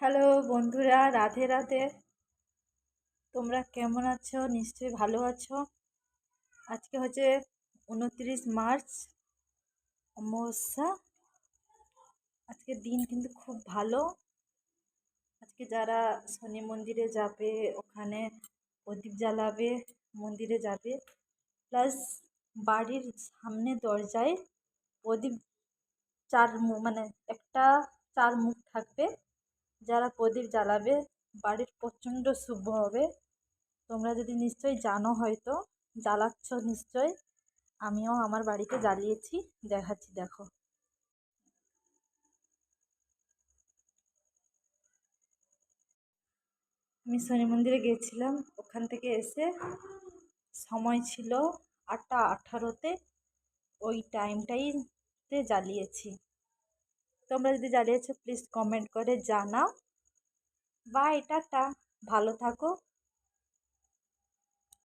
Hello বন্ধুরা, রাধে রাধে। তোমরা কেমন আছো? নিশ্চয়ই ভালো আছো। আজকে হচ্ছে 29 মার্চ, অমাবস্যা। আজকের দিন কিন্তু খুব ভালো। আজকে যারা শনি মন্দিরে যাবে, ওখানে প্রদীপ জ্বালাবে, মন্দিরে যাবে, প্লাস বাড়ির সামনে দরজায় প্রদীপ মানে একটা চার মুখ থাকবে। যারা প্রদীপ জ্বালাবে বাড়ির প্রচণ্ড শুভ হবে। তোমরা যদি নিশ্চয়ই জানো, হয়তো জ্বালাচ্ছ নিশ্চয়। আমিও আমার বাড়িতে জ্বালিয়েছি, দেখাচ্ছি দেখো। আমি শনি মন্দিরে গেছিলাম, ওখান থেকে এসে সময় ছিল 8টা 18তে, ওই টাইমটাইতে জ্বালিয়েছি। তোমরা যদি জ্বালিয়েছো প্লিজ কমেন্ট করে জানাও। বাই, টাটা, ভালো থাকো।